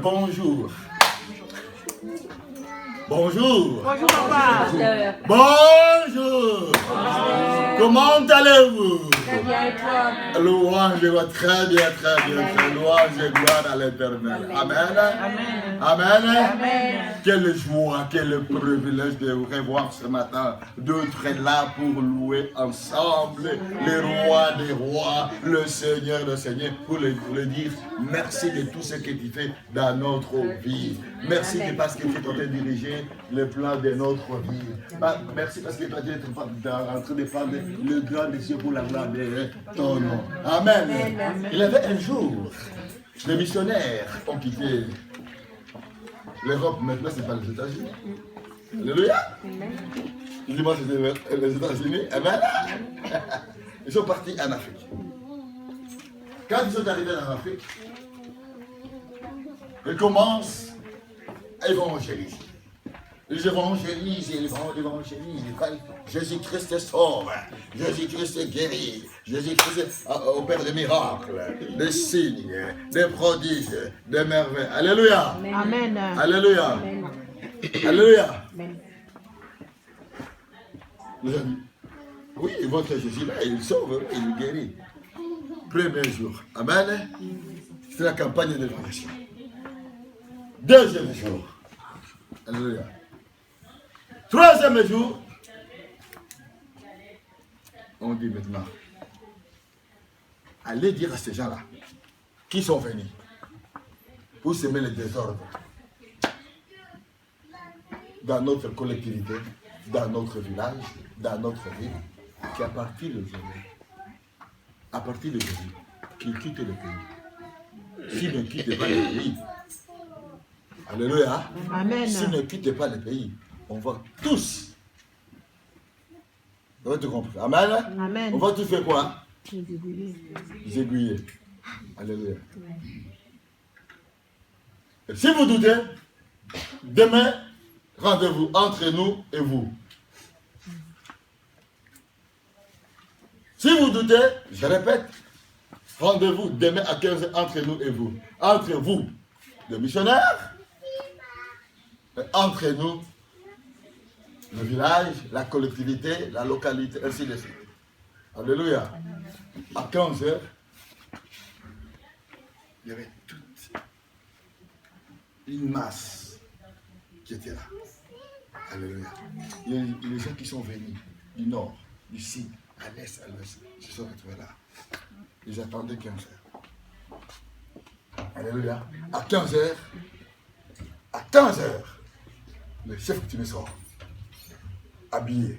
Bonjour. Bonjour. Bonjour, papa. Bonjour. Comment allez-vous? Très bien, et toi? Louange et gloire, très bien, très bien. Louange et gloire à l'Éternel. Amen. Amen. Amen. Amen. Quelle joie, quel privilège de vous revoir ce matin, d'être là pour louer ensemble le roi des rois, le Seigneur des seigneurs, pour le dire merci de tout ce que tu fais dans notre vie. Merci de parce que tu es en train de diriger le plan de notre vie. Merci parce que tu es en train de prendre le grand décision pour la gloire de ton nom. Amen. Il y avait un jour, les missionnaires ont quitté l'Europe. Maintenant, ce n'est pas les États-Unis. Alléluia. Dis-moi, c'était les États-Unis. Amen. Ils sont partis en Afrique. Quand ils sont arrivés en Afrique, ils commencent à évangéliser. Ils évangélisent, Jésus-Christ sauve, Jésus-Christ guérit, Jésus-Christ opère des miracles, des signes, des prodiges, des merveilles. Alléluia. Amen. Alléluia. Amen. Alléluia. Amen. Nous avons dit, oui, votre Jésus là, il sauve, il guérit. Premier jour. Amen. C'est la campagne d'évangélisation. Deuxième jour. Alléluia. Troisième jour, on dit maintenant, allez dire à ces gens-là qui sont venus pour semer le désordre dans notre collectivité, dans notre village, dans notre ville, qu'à partir d'aujourd'hui, qu'ils quittent le pays. S'ils ne quittent pas le pays, alléluia, Amen. s'ils ne quittent pas le pays, on va tous. On va tout comprendre. Amen. Amen. On va tous faire quoi? Les Aiguiller. Alléluia. Et si vous doutez, demain, rendez-vous entre nous et vous. Si vous doutez, je répète, rendez-vous demain à 15h entre nous et vous. Entre vous, les missionnaires, et entre nous, le village, la collectivité, la localité, ainsi de suite. Alléluia. À 15h, il y avait toute une masse qui était là. Alléluia. Il y a les gens qui sont venus du nord, du sud, à l'est, à l'ouest, se sont retrouvés là. Ils attendaient 15h. Alléluia. À 15h, le chef coutumier sort, habillé.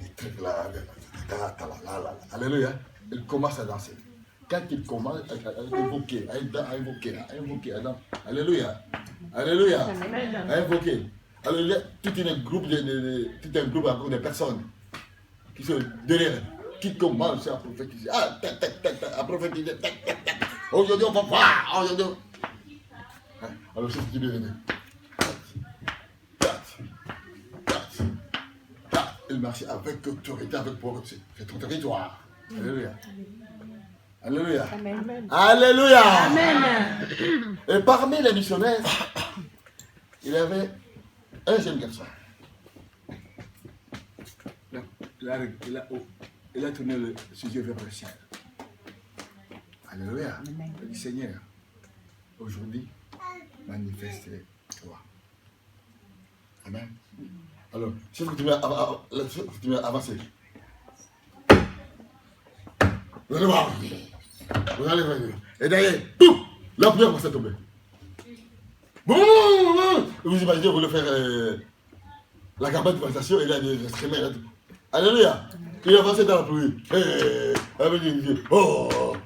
Les trucs là, alléluia. Il commence à danser. Quand il commence à invoquer, alléluia, alléluia, à invoquer, alléluia, tout un groupe de personnes qui sont derrière, qui commencent à prophétiser, à prophétiser, aujourd'hui on va voir, aujourd'hui. Alors c'est ce qui est venu. Il marchait avec autorité, avec pauvreté. C'est ton territoire. Alléluia. Alléluia. Amen. Alléluia. Amen. Et parmi les missionnaires, il y avait un jeune garçon. Il a tourné ses yeux vers le ciel. Alléluia. Il dit, Seigneur, aujourd'hui, manifeste-toi. Amen. Alors, si vous devez avancer. Vous allez voir. Vous allez voir. Et d'ailleurs, boum, la prière commence à tomber. Boum, boum. Vous imaginez, vous voulez faire la campagne de présentation et là, des instruments. Alléluia. Il avançait dans la pluie. Oh.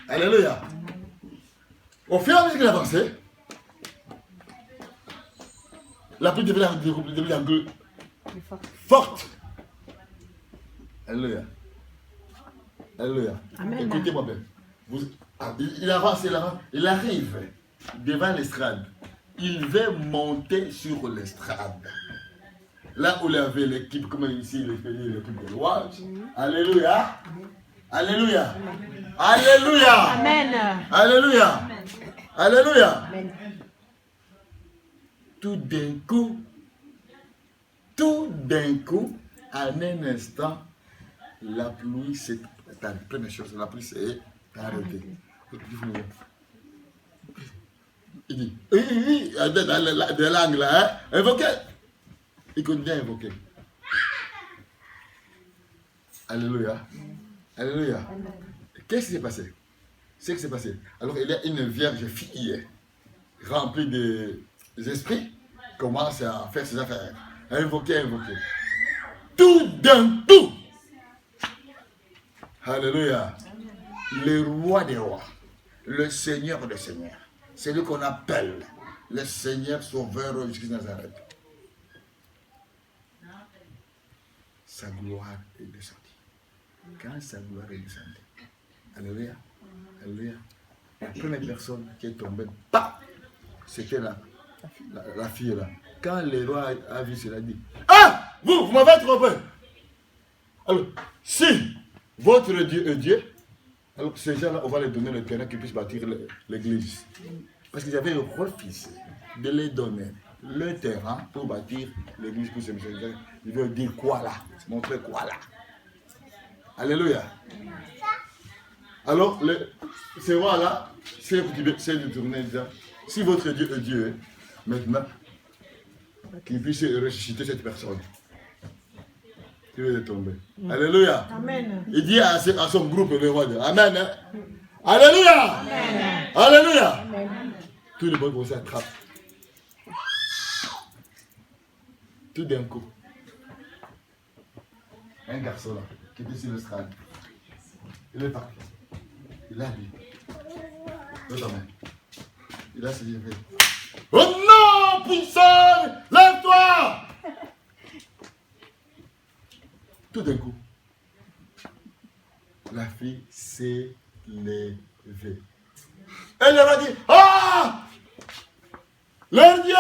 Alléluia. Au fur et à mesure qu'il avançait, la pluie devient forte. Alléluia. Alléluia. Amen. Écoutez-moi bien. Il avance, il arrive devant l'estrade. Il veut monter sur l'estrade. Là où il y avait l'équipe, comme ici, l'équipe de louange. Alléluia. Alléluia. Alléluia. Amen. Alléluia. Alléluia. Amen. Tout d'un coup, en un instant, la pluie s'est arrêtée. Première chose, la pluie s'est arrêtée. Il dit, oui, de langue là, hein, invoquez. Il continue à invoquer. Alléluia. Alléluia. Qu'est-ce qui s'est passé? Ce qui s'est passé. Alors, il y a une vierge fille remplie des esprits, commence à faire ses affaires. À invoquer, à invoquer. Tout d'un coup. Alléluia. Le roi des rois, le Seigneur des seigneurs, c'est lui qu'on appelle le Seigneur Sauveur de Jésus Nazareth. Sa gloire est descendue. Quand sa gloire est descendue, alléluia, alléluia, la première personne qui est tombée, c'était la fille là. Quand le roi a vu cela, il dit, ah, vous m'avez trompé. Alors, si votre Dieu est Dieu, alors ces gens-là, on va leur donner le terrain qu'ils puissent bâtir l'église. Parce qu'ils avaient refusé de les donner le terrain pour bâtir l'église pour ces missionnaires. Ils veulent dire quoi là? Montrer quoi là? Alléluia. Alors, ces rois-là, c'est de tourner et dire, si votre Dieu est Dieu, maintenant, qu'il puisse ressusciter cette personne. Il est tombé. Alléluia. Amen. Il dit à son groupe, le roi, Amen. Hein? Alléluia. Amen. Alléluia. Amen. Tout le monde s'attrape. Tout d'un coup. Un garçon là, qui était sur le stade. Il est parti. Il a dit. L'autre main. Il a saisi. Oh non, puissant, lève-toi. Tout d'un coup, la fille s'est levée. Elle leur a dit, ah, leur Dieu,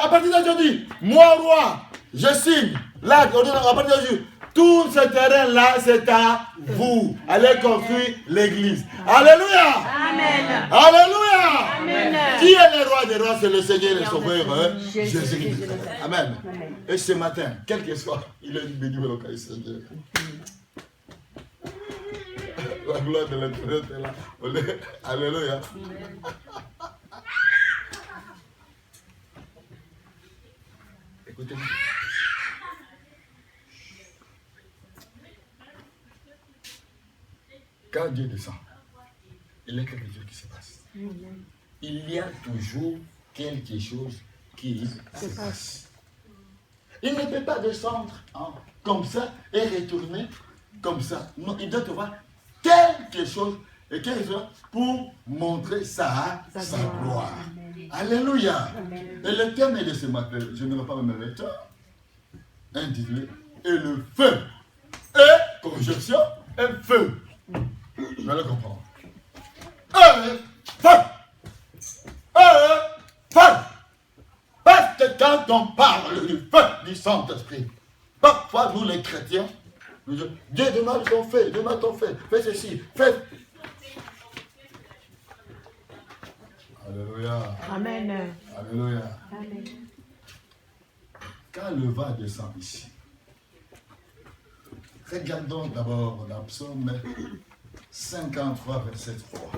à partir d'aujourd'hui, moi roi, je signe, là, à partir d'aujourd'hui, tout ce terrain-là, c'est à vous. Allez construire l'église. Alléluia. Amen. Alléluia. Amen. Qui est le roi des rois? C'est le Seigneur et le Sauveur, hein? Jésus-Christ. Amen. Et ce matin, quel que soit, il est béni le cas du Seigneur. La gloire de l'Éternel est là. Alléluia. Écoutez-moi. Quand Dieu descend, il y a quelque chose qui se passe. Il y a toujours quelque chose qui se passe. Il ne peut pas descendre comme ça et retourner comme ça. Non, il doit avoir quelque chose pour montrer sa gloire. Alléluia. Et le thème est de ce matin, je ne vais pas me mettre intitulé, et le feu. Et conjonction, et feu. Vous allez comprendre. Feu. Feu. Parce que quand on parle du feu du Saint-Esprit, parfois nous les chrétiens, nous disons, Dieu demande ton fait, fais ceci, fais. Alléluia. Amen. Alléluia. Amen. Quand le vent descend ici, regardons d'abord la psaume 53, verset 3.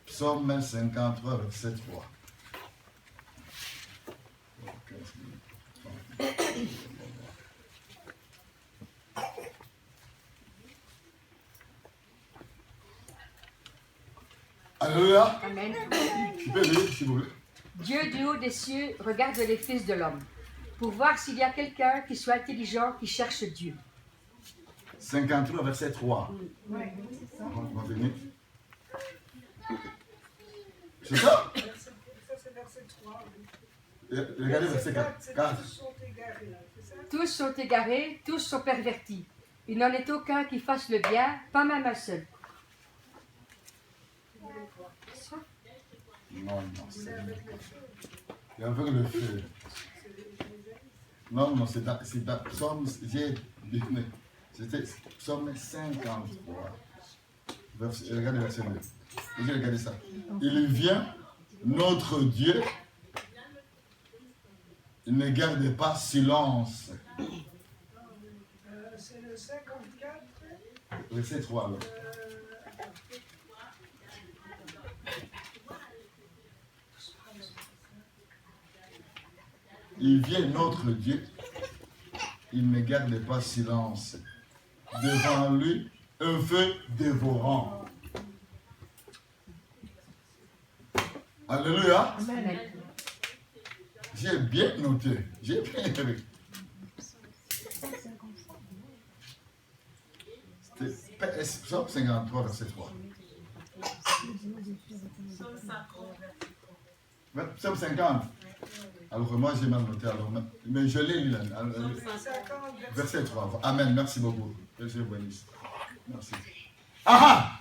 Psaume 53, verset 3. Alléluia. Amen. Tu peux lire, s'il vous plaît. Dieu du haut des cieux regarde les fils de l'homme pour voir s'il y a quelqu'un qui soit intelligent, qui cherche Dieu. 53, verset 3. Oui, c'est ça. On va venir. C'est ça? Ça, c'est verset 3. Regardez verset 4. Tous sont égarés. C'est ça? Tous sont égarés, tous sont pervertis. Il n'en est aucun qui fasse le bien, pas même un seul. Non, c'est avec le feu. Non, c'est dans Psaume, c'était Psaume 53. Regardez verset 2. J'ai regardé ça. Il vient, notre Dieu, il ne garde pas silence. C'est le 54. Verset 3. Alors. Il vient notre Dieu, il ne garde pas silence. Devant lui, un feu dévorant. Alléluia. Amen. J'ai bien noté. J'ai bien noté. C'était Psaume 53, verset 3. Psaume 50. Alors moi j'ai mal noté, alors, mais je l'ai lu là. Verset 3. Amen, merci beaucoup. Que Dieu bénisse. Merci. Ah!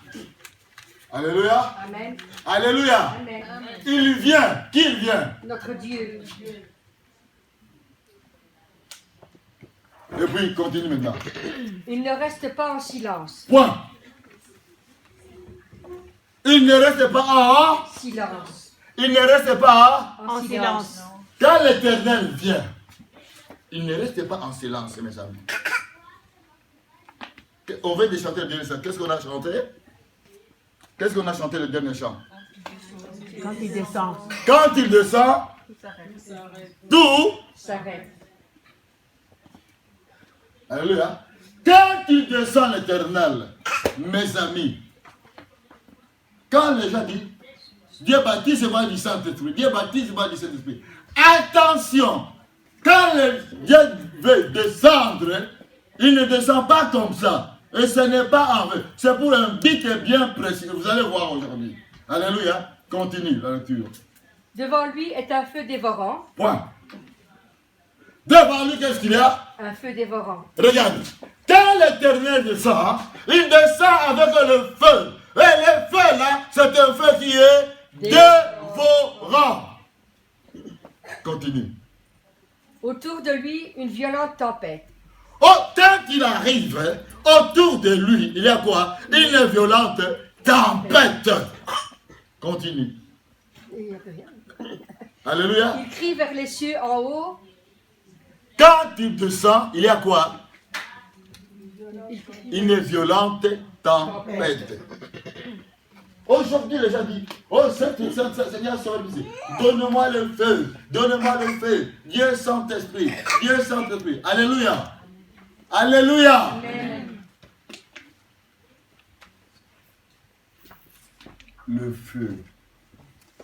Alléluia. Amen. Alléluia. Amen. Il vient. Qui vient? Notre Dieu. Et puis continue maintenant. Il ne reste pas en silence. Point. Il ne reste pas en... Silence. Il ne reste pas En silence. Quand l'Éternel vient, il ne reste pas en silence, mes amis. On veut chanter le dernier chant. Qu'est-ce qu'on a chanté? Qu'est-ce qu'on a chanté le dernier chant? Quand il descend. Quand il descend, tout S'arrête. Alléluia. Quand il descend l'Éternel, mes amis, quand les gens disent Dieu baptise-moi du Saint-Esprit, Dieu baptise-moi du Saint-Esprit. Attention, quand Dieu veut descendre, il ne descend pas comme ça. Et ce n'est pas en vain. C'est pour un but bien précis. Vous allez voir aujourd'hui. Alléluia. Continue la lecture. Devant lui est un feu dévorant. Point. Devant lui, qu'est-ce qu'il y a? Un feu dévorant. Regarde. Quand l'Éternel descend, il descend avec le feu. Et le feu là, c'est un feu qui est dévorant. Continue. Autour de lui, une violente tempête. Tant qu'il arrive, autour de lui, il y a quoi? Une violente tempête. Continue. Il n'y a plus rien. Alléluia. Il crie vers les cieux en haut. Quand il descend, il y a quoi? Une violente tempête. Aujourd'hui, les gens disent, oh Seigneur, donne-moi le feu, donne-moi le feu. Dieu Saint-Esprit, Dieu Saint-Esprit. Alléluia. Alléluia. Amen. Le feu,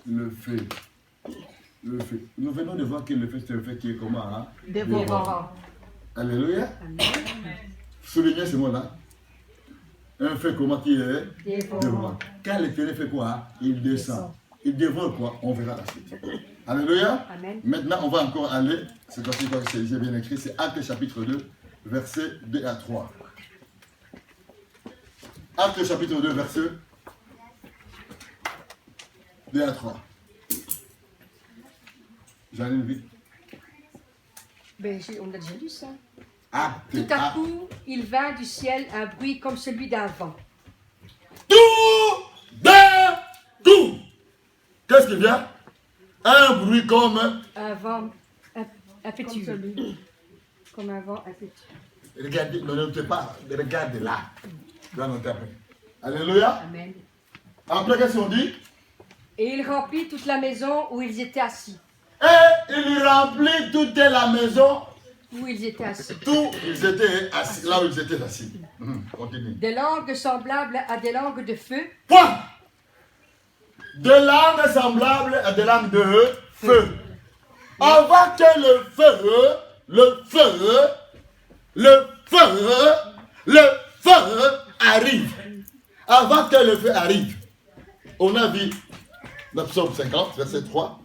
le feu, le feu. Nous venons de voir que le feu, c'est un feu qui est comment, hein? Dévorant. Alléluia. Amen. Soulignez ce mot-là. Un feu comment qui est Dévorant. dévorant. Quand l'Éternel fait quoi, hein? Il descend. Il dévore quoi? On verra la suite. Alléluia. Amen. Maintenant, on va encore aller, c'est comme j'ai bien écrit, c'est Actes chapitre 2, versets 2 à 3. Actes chapitre 2, versets 2 à 3. J'allais vite. Ben, on a déjà lu ça. Actes. Tout à coup, il vint du ciel un bruit comme celui d'un vent. Tout d'un coup. Qu'est-ce qui vient? Un bruit comme Un vent impétueux. Comme un vent impétueux. regardez, ne notez pas, regardez là. Là, notez après. Alléluia. Amen. Après, qu'est-ce qu'on dit? Et il remplit toute la maison où ils étaient assis. Et il remplit toute la maison. Où ils étaient assis. Tous ils étaient assis, là où ils étaient assis. Continue. Des langues semblables à des langues de feu. Point. De langues semblables à des langues de feu. Avant que le feu arrive. Avant que le feu arrive. On a vu dans Psaume 50, verset 3.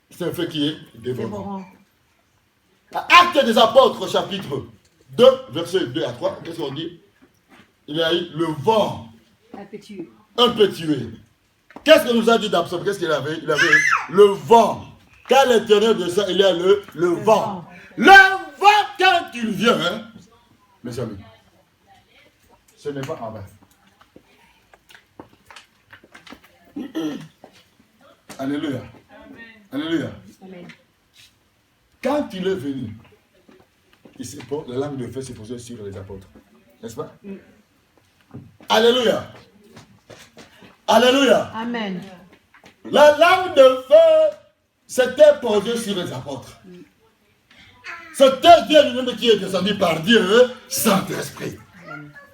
C'est un feu qui est dévorant. Actes des apôtres, chapitre 2, verset 2 à 3. Qu'est-ce qu'on dit? Il y a eu le vent Impétueux. impétueux. Qu'est-ce que nous a dit dans Psaume? Qu'est-ce qu'il avait? Il avait le vent. Quand l'Éternel descend, il y a le vent. Le vent, quand il vient, hein, mes amis, ce n'est pas en vain. Alléluia. Alléluia. Amen. Quand il est venu, la langue de feu s'est posée sur les apôtres. N'est-ce pas? Alléluia. Alléluia. Amen. La langue de feu s'était posée sur les apôtres. C'était Dieu lui-même qui est descendu par Dieu, Saint-Esprit.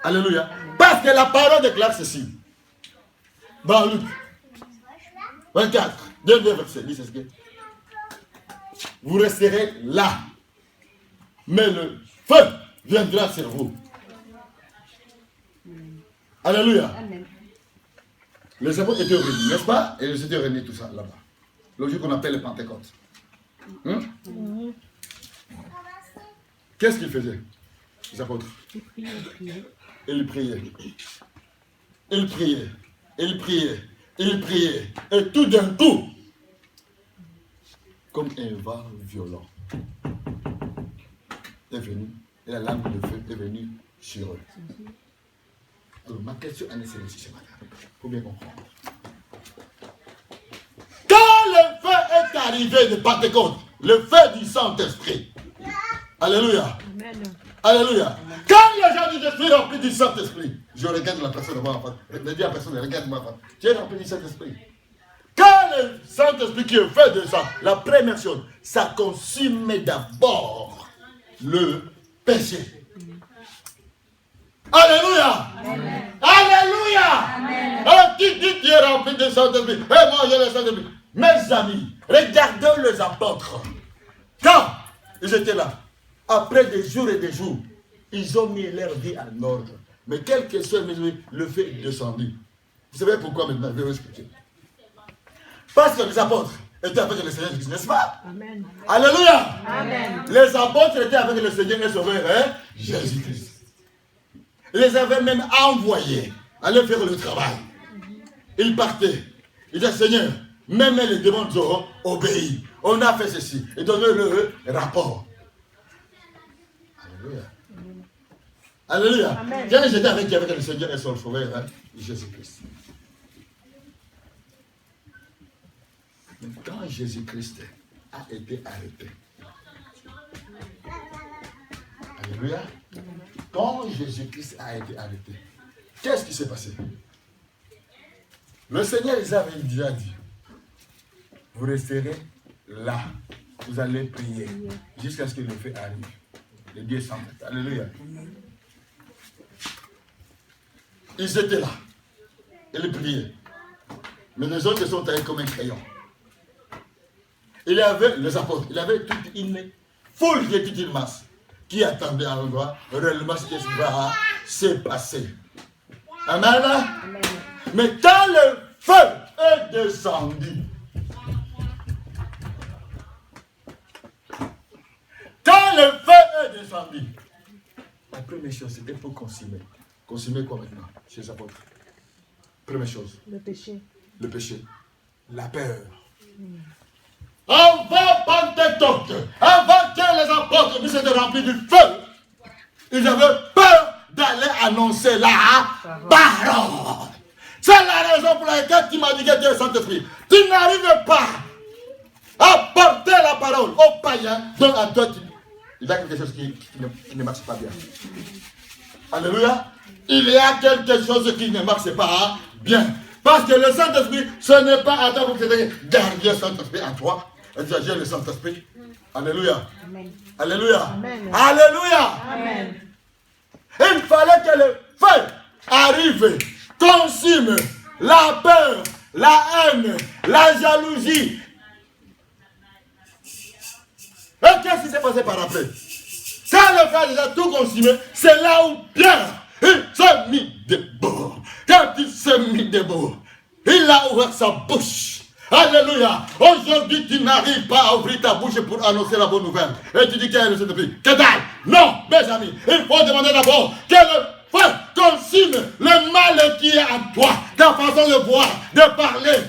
Alléluia. Parce que la parole déclare ceci. Dans Luc 24, dernier verset, dit ceci. Vous resterez là, mais le feu viendra sur vous. Alléluia. Amen. Les apôtres étaient réunis, n'est-ce pas? Et ils étaient réunis tout ça là-bas. Le jour qu'on appelle le Pentecôte. Qu'est-ce qu'ils faisaient, les apôtres? Ils priaient. Ils priaient. Ils priaient. Ils priaient. Ils priaient. Et tout d'un coup, comme un vent violent est venu, et la langue de feu est venue sur eux. Donc, ma question est celle-ci ce matin. Il faut bien comprendre. Quand le feu est arrivé de Pentecôte, le feu du Saint-Esprit, alléluia. Amen. Alléluia. Quand les gens disent je suis rempli du Saint-Esprit, je regarde la personne de moi en face. Je dis à la personne, regarde-moi en face. Tu es rempli du Saint-Esprit. Quand le Saint-Esprit qui est fait de ça, la première chose, ça consume d'abord le péché. Alléluia. Amen. Alléluia. Amen. Alors qui dit qu'il est rempli du Saint-Esprit? Et moi j'ai le Saint-Esprit. Mes amis, regardons les apôtres. Quand ils étaient là, après des jours et des jours, ils ont mis leur vie en ordre. Mais quel que soit le fait est descendu. Vous savez pourquoi maintenant? Je vais vous expliquer. Parce que les apôtres étaient avec le Seigneur Jésus, n'est-ce pas? Amen. Alléluia. Amen. Les apôtres étaient avec le Seigneur et Sauveur, Jésus-Christ. Ils les avaient même envoyés aller faire le travail. Ils partaient. Ils disaient, Seigneur, même les démons nous auront obéi. On a fait ceci. Et donné le rapport. Alléluia. Alléluia. Amen. J'étais avec le Seigneur et son Sauveur, Jésus-Christ. Mais quand Jésus-Christ a été arrêté, alléluia, quand Jésus-Christ a été arrêté, qu'est-ce qui s'est passé? Le Seigneur les avait déjà dit, vous resterez là, vous allez prier jusqu'à ce que le feu arrive. Le Dieu s'en mette. Alléluia. Ils étaient là, ils priaient. Mais les autres sont allés comme un crayon. Il y avait les apôtres, il y avait toute une foule, toute une masse qui attendait à l'endroit réellement ce qui va se passer. Amen. Amen. Mais quand le feu est descendu, la première chose c'était pour consumer. Consumer quoi maintenant chez les apôtres? Première chose. Le péché. Le péché. La peur. Avant Pentecôte, avant que les apôtres puissent être remplis du feu, ils avaient peur d'aller annoncer la parole. C'est la raison pour laquelle tu m'as dit que tu es le Saint-Esprit. Tu n'arrives pas à porter la parole aux païens, donc à toi, il y a quelque chose qui ne marche pas bien. Alléluia. Il y a quelque chose qui ne marche pas bien. Parce que le Saint-Esprit, ce n'est pas à toi pour te dire, garder le Saint-Esprit à toi. J'ai le Saint-Esprit. Alléluia. Amen. Alléluia. Amen. Alléluia. Amen. Il fallait que le feu arrive, consume la peur, la haine, la jalousie. Et qu'est-ce qui s'est passé par après? Quand le feu a déjà tout consumé, c'est là où Pierre, il s'est mis debout. Quand il s'est mis debout, il a ouvert sa bouche. Alléluia. Aujourd'hui, tu n'arrives pas à ouvrir ta bouche pour annoncer la bonne nouvelle. Et tu dis qu'il y a le Saint-Esprit. Que dalle? Non, mes amis. Il faut demander d'abord que le feu consume le mal qui est en toi. Ta façon de voir, de parler.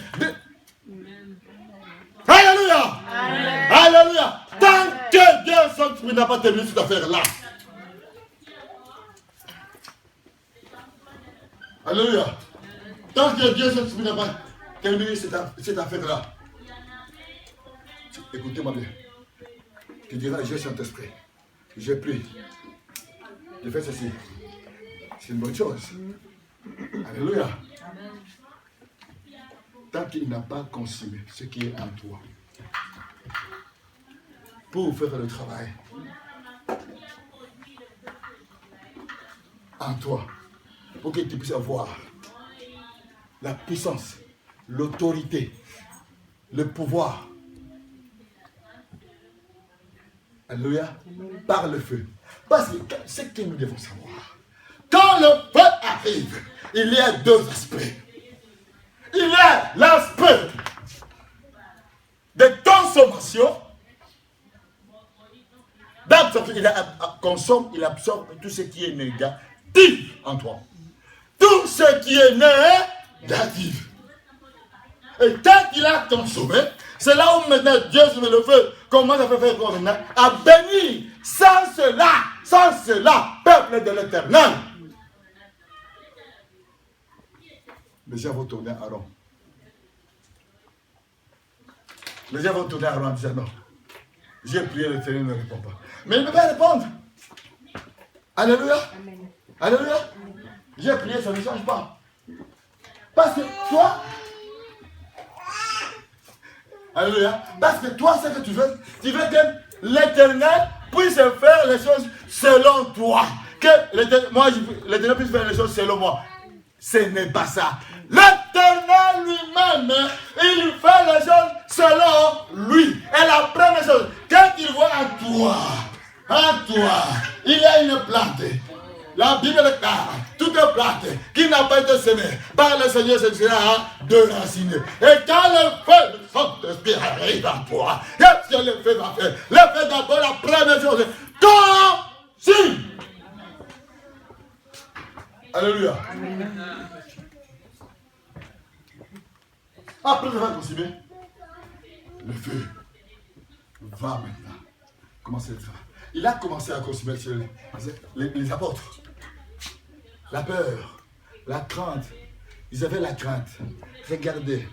Alléluia. Amen. Alléluia. Tant que Dieu Saint-Esprit n'a pas terminé cette affaire-là. Alléluia. Tant que Dieu Saint-Esprit n'a pas terminé cette affaire-là. Écoutez-moi bien. Tu diras, j'ai Saint-Esprit. J'ai pris. J'ai fait ceci. C'est une bonne chose. Alléluia. Tant qu'il n'a pas consommé ce qui est en toi. Pour faire le travail. En toi. Pour que tu puisses avoir la puissance, l'autorité, le pouvoir. Alléluia. Par le feu. Parce que ce que nous devons savoir. Quand le feu arrive, il y a deux aspects. Il y a l'aspect de consommation. D'absorption. Il consomme, il absorbe tout ce qui est négatif en toi. Tout ce qui est négatif. Et quand il a consommé, c'est là où maintenant Dieu sur le feu commence à faire quoi maintenant? À bénir. Sans cela, peuple de l'Éternel. Les gens vont tourner à Aaron. Les gens vont tourner à Aaron en disant non. J'ai prié, l'Éternel ne répond pas. Mais il ne peut pas répondre. Alléluia. Amen. Alléluia. J'ai prié, ça ne change pas. Parce que toi, alléluia. Parce que toi, ce que tu veux que l'Éternel puisse faire les choses selon toi. Que l'Éternel puisse faire les choses selon moi. Ce n'est pas ça. L'Éternel lui-même, il fait les choses selon lui. Et la première chose, quand il voit en toi, il y a une plante. La Bible déclare, toute plante qui n'a pas été semée par le Seigneur, ce sera déracinée. Et quand le feu de Saint-Esprit arrive en toi, qu'est-ce que le feu va faire? Le feu d'abord, la première chose, consume. Alléluia. Après le consumer, le feu va maintenant commencer à faire. Il a commencé à consumer les apôtres. La peur, la crainte. Ils avaient la crainte. Regardez.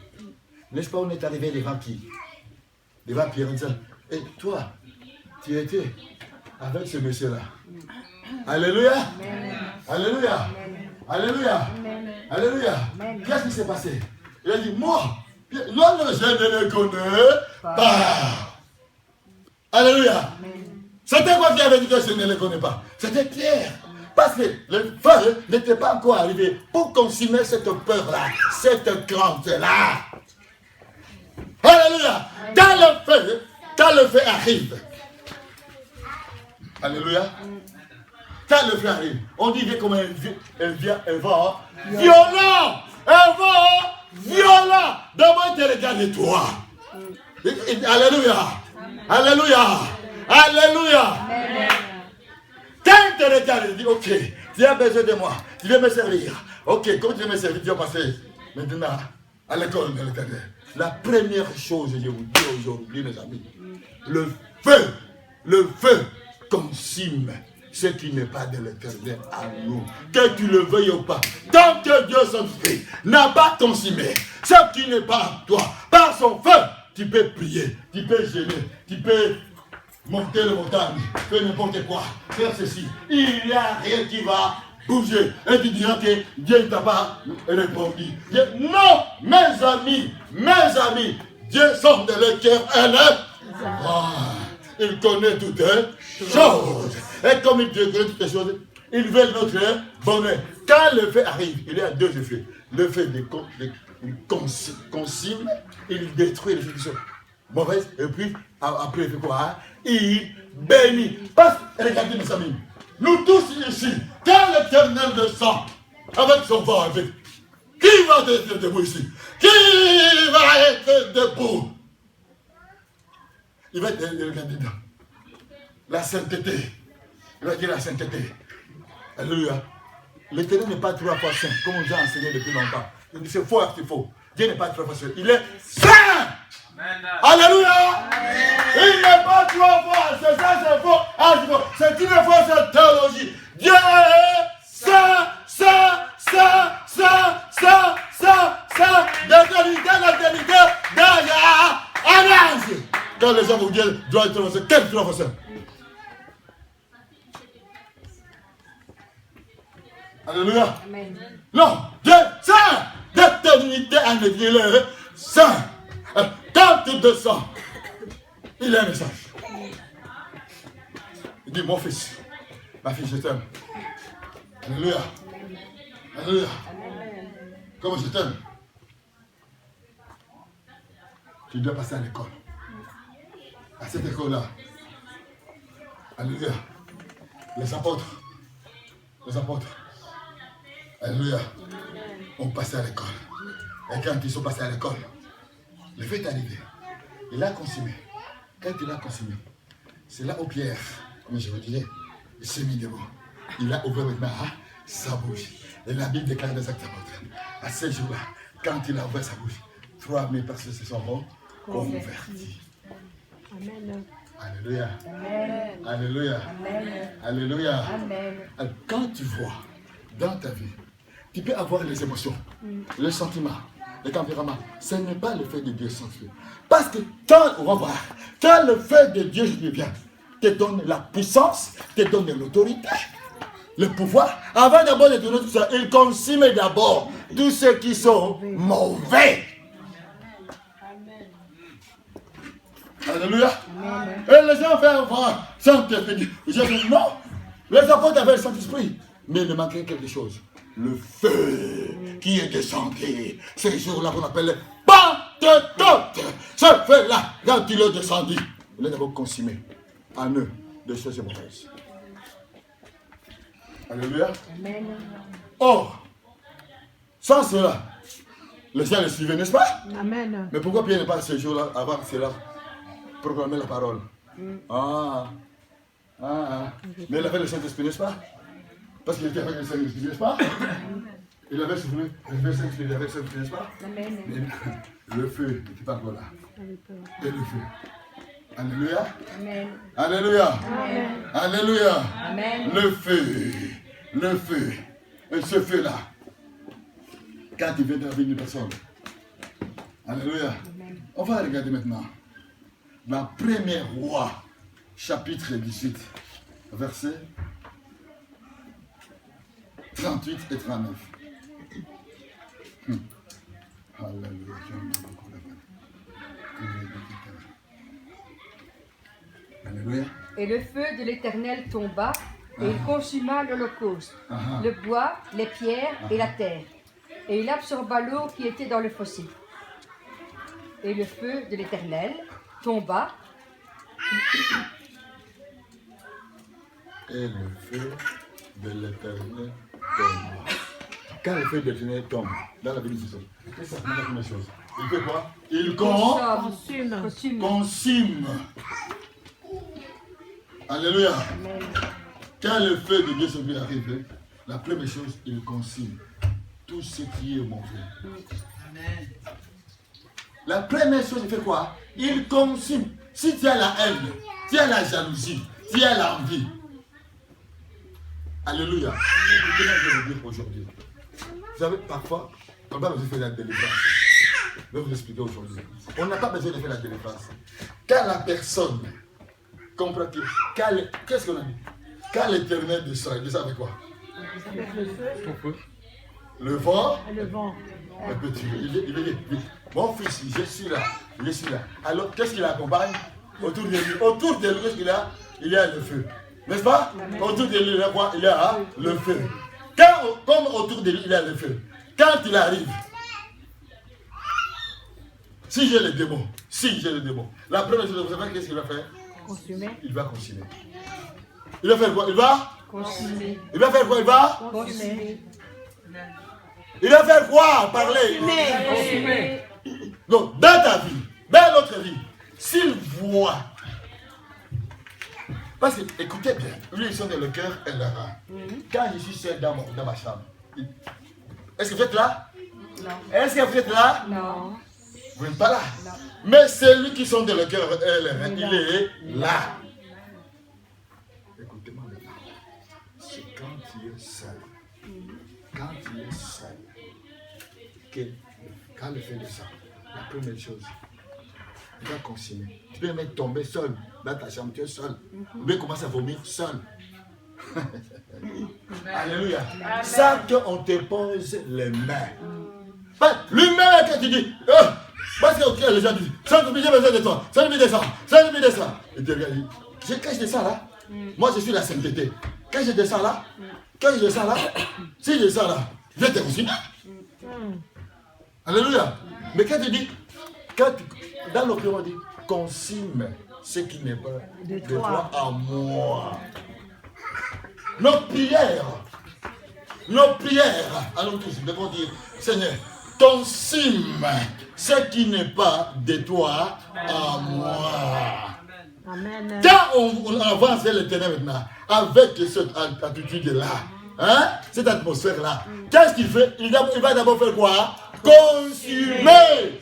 N'est-ce pas, on est arrivé devant qui? Devant Pierre, en disant, et toi, tu étais avec ce monsieur-là. Alléluia. Alléluia. Alléluia. Alléluia. Qu'est-ce qui s'est passé? Il a dit, moi, non, je ne le connais pas. Alléluia. C'était quoi qui avait dit que je ne le connais pas? C'était Pierre. Parce que le feu n'était pas encore arrivé pour consumer cette peur-là, cette crainte-là. Alléluia. Quand le feu arrive. Alléluia. Quand le feu arrive, on dit comme un vent violent. Un vent violent. D'abord, tu regardes toi. Alléluia. Alléluia. Alléluia. Quand tu regardes, il dit, ok, tu as besoin de moi, tu viens me servir. Ok, comme tu viens me servir, tu vas passer maintenant à l'école de l'Éternel. La première chose, je vous dis aujourd'hui, mes amis, le feu consume ce qui n'est pas de l'Éternel à nous. Que tu le veuilles ou pas, tant que Dieu Saint-Esprit n'a pas consumé ce qui n'est pas à toi, par son feu, tu peux prier, tu peux gêner, tu peux monter le montagne, faire n'importe quoi, faire ceci. Il n'y a rien qui va bouger. Et tu diras que Dieu ne t'a pas répondu. Non, mes amis, Dieu sort de leur cœur, il connaît toutes choses. Et comme il connaît toutes les choses, il veut notre bonheur. Quand le feu arrive, il y a deux effets. Le fait de consume, il détruit les choses qui sont mauvaises, et puis après il fait quoi? Il bénit. Parce que, regardez mes amis, nous tous ici, quand l'Éternel descend avec son vent avec, qui va être debout ici? Qui va être debout? Il va être regardé dans la sainteté. Il va dire la sainteté. Alléluia. L'Éternel n'est pas trois fois saint, comme on nous a enseigné depuis longtemps. C'est faux, Dieu n'est pas trois fois saint. Il est saint. Alléluia. Il n'est pas trois fois. C'est ça, c'est faux. Ah, c'est faux. C'est une fausse théologie. Dieu est saint, saint, saint, saint, saint, saint, saint. D'éternité, d'âge en âge. Quand les gens vous disent, doit être français, quel trois français? Alléluia. Amen. Non, Dieu saint, d'éternité en éternité, saint. Quand tu descends, il a un message. Il dit, mon fils, ma fille, je t'aime. Alléluia. Alléluia. Comment je t'aime? Tu dois passer à l'école. À cette école-là. Alléluia. Les apôtres. Alléluia. On passait à l'école. Et quand ils sont passés à l'école, le fait est arrivé. Il a consommé. Quand il a consommé, c'est là où Pierre, comme je vous disais, il s'est mis devant. Il a ouvert maintenant sa bouche. Et la Bible déclare des actes apôtres. À ce jour-là, quand il a ouvert sa bouche, 3000 personnes se sont converties. Amen. Alléluia. Amen. Alléluia. Amen. Alléluia. Amen. Alors, quand tu vois dans ta vie, tu peux avoir les émotions, les sentiments, les tempéraments. Ce n'est pas le fait de Dieu sans Dieu. Parce que quand, on va voir, quand le fait de Dieu vient, te donne la puissance, te donne l'autorité, le pouvoir. Avant d'abord de donner tout ça, il consume d'abord tous ceux qui sont mauvais. Alléluia. Et les gens veulent voir Saint-Esprit. Je dis non. Les apôtres avaient le Saint-Esprit. Mais il manquait quelque chose. Le feu qui est descendu. Ces jours-là qu'on appelle Pentecôte. Ce feu-là, quand il est descendu, il est d'abord consumé en eux de choses mauvaises. Alléluia. Amen. Or, sans cela, les gens le suivaient, n'est-ce pas? Amen. Mais pourquoi Pierre n'est pas ce jour-là, avant cela, proclamer la parole? Mais il avait le Saint-Esprit, n'est-ce pas? Parce qu'il était avec le Saint-Esprit, n'est-ce pas? Il avait soufflé, il avait le Saint-Esprit, n'est-ce pas? Amen. Mais le feu n'était pas encore là. Et le feu. Alléluia. Amen. Alléluia. Amen. Alléluia. Amen. Le feu. Le feu. Et ce feu-là, quand il vient dans la vie d'une personne. Alléluia. On va regarder maintenant. La première roi, chapitre 18, versets 38 et 39. Alléluia. Alléluia. Et le feu de l'Éternel tomba, et il consuma l'holocauste, le bois, les pierres et la terre. Et il absorba l'eau qui était dans le fossé. Et le feu de l'Éternel tomba. Et le feu de l'Éternel tombe. Quand le feu de l'Éternel tombe, dans la Bible, c'est ça. Qu'est-ce que ça fait la première chose? Il fait quoi? Il Consume. consume. Alléluia. Amen. Quand le feu de Dieu se vient arriver, la première chose, il consume tout ce qui est mauvais. Amen. La première chose, il fait quoi? Il consume. Si tu as la haine, tu as la jalousie, tu as l'envie. Alléluia. Écoutez, je vais vous dire aujourd'hui. Vous savez, parfois, on n'a pas besoin de faire la délivrance. Je vais vous expliquer aujourd'hui. On n'a pas besoin de faire la délivrance. Quand la personne comprend que, qu'est-ce qu'on a dit? Quand l'Éternel descend, il descend avec quoi? Avec le feu Le vent. et le vent. Un petit, il dit, mon fils, je suis là. Alors, qu'est-ce qu'il accompagne? Autour de lui, qu'est-ce qu'il a? Il y a le feu. N'est-ce pas? Autour de lui, il y a quoi? Il y a le feu. Comme autour de lui, il y a le feu. Quand il arrive, si j'ai le démon, la première chose, vous savez qu'est-ce qu'il va faire? Consumer. Il va consumer. Il va faire quoi? Il va? Consumer. Il va faire quoi? Il va? Consumer. Il va faire quoi? Parler. Consumer. Donc, dans ta vie, dans notre vie, s'il voit, parce que, écoutez bien, lui, ils sont dans le cœur et le rein. Quand je suis seul dans ma chambre, est-ce que vous êtes là? Non. Est-ce que vous êtes là? Non. Vous n'êtes pas là. Mais celui qui sont dans le cœur et les reins, il est là. Écoutez-moi maintenant. C'est quand tu es seul. Quand tu es seul. Quand le fait de ça, la première chose, tu vas consumer. Tu peux même tomber seul dans ta chambre, tu es seul. Tu peux commencer à vomir seul. Alléluia. Sans qu'on te pose les mains. Lui-même que tu dis, parce que les gens disent, sans oublier besoin de toi, sans oublier de ça, sans oublier de ça. Et tu regardes, quand je descends là, moi je suis la sainteté. Quand je descends là, si je descends là, je vais te consumer. Alléluia. Mais quand tu dis, dans le cœur on dit, consume ce qui n'est pas de toi à moi. Nos prières, à nous tous, devons dire, Seigneur, consume ce qui n'est pas de toi à moi. Amen. Quand on avance vers l'éternel maintenant, avec cette attitude-là, cette atmosphère-là, qu'est-ce qu'il fait? Il va d'abord faire quoi? Consumer.